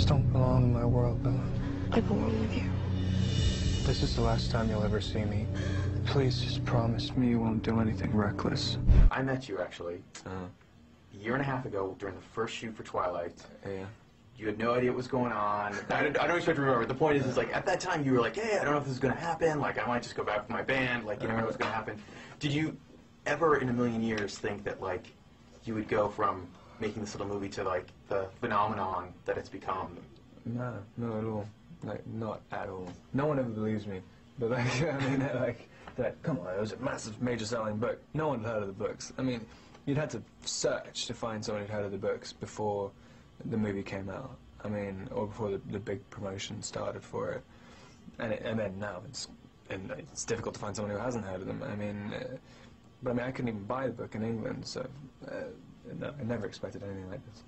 just don't belong in my world, Bella. I belong with you. This is the last time you'll ever see me. Please just promise me you won't do anything reckless. I met you, actually, a year and a half ago during the first shoot for Twilight. Yeah. You had no idea what was going on. I don't expect to remember. The point is, like, at that time, you were like, hey, I don't know if this is going to happen. Like, I might just go back with my band. Like, you never know what's going to happen. Did you ever in a million years think that, like, you would go from making this little movie to, like, the phenomenon that it's become? No, not at all. Like, not at all. No one ever believes me. But, like, I mean, they're like, come on, it was a massive, major selling book. No one had heard of the books. I mean, you'd had to search to find someone who'd heard of the books before the movie came out. I mean, or before the big promotion started for it. And then now it's difficult to find someone who hasn't heard of them. I mean, but I mean, I couldn't even buy the book in England, so no, I never expected anything like this.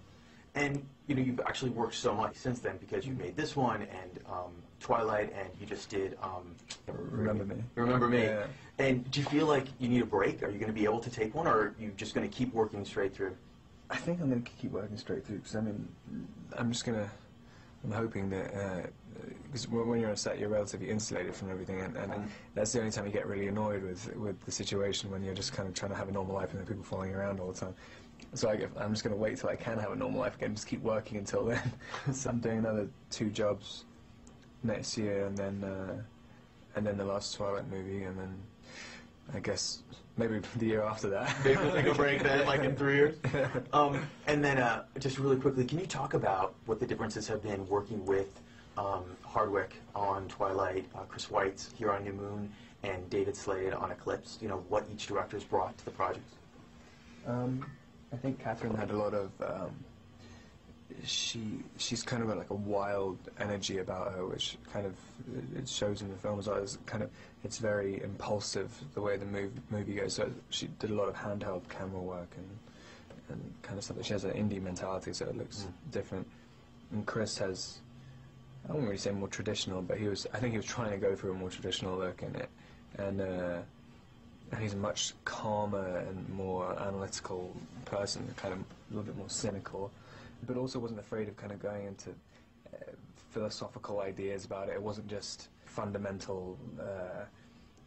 And, you know, you've actually worked so much since then because you made this one and Twilight, and you just did Remember Me. Remember Me. Yeah. And do you feel like you need a break? Are you going to be able to take one, or are you just going to keep working straight through? I think I'm going to keep working straight through, because I mean, I'm hoping that, because when you're on set, you're relatively insulated from everything, and that's the only time you get really annoyed with the situation, when you're just kind of trying to have a normal life and there are people following you around all the time. So I'm just going to wait till I can have a normal life again, just keep working until then. So I'm doing another 2 jobs next year, and then the last Twilight movie, and then I guess maybe the year after that. Maybe we'll take a break then, like in 3 years. And then just really quickly, can you talk about what the differences have been working with Hardwick on Twilight, Chris Weitz here on New Moon, and David Slade on Eclipse? You know, what each director's brought to the project. I think Catherine had a lot of, she's kind of got like a wild energy about her, which kind of, it shows in the film as well. It's very impulsive, the way the movie goes. So she did a lot of handheld camera work and kind of stuff. She has an indie mentality, so it looks different. And Chris has, I wouldn't really say more traditional, but I think he was trying to go for a more traditional look in it. And he's a much calmer and more analytical person, kind of a little bit more cynical, but also wasn't afraid of kind of going into philosophical ideas about it. It wasn't just fundamental,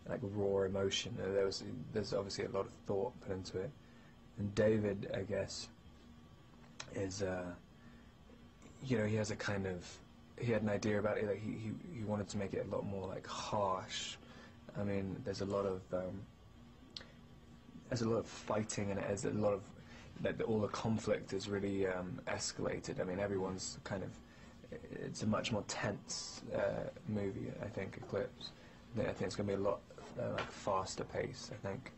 like raw emotion. There's obviously a lot of thought put into it. And David, I guess, is, you know, he has a kind of, he had an idea about it. Like he wanted to make it a lot more like harsh. I mean, there's a lot of fighting, and there's a lot of, all the conflict is really escalated. I mean, everyone's kind of, it's a much more tense movie, I think, Eclipse. I think it's going to be a lot like faster pace, I think.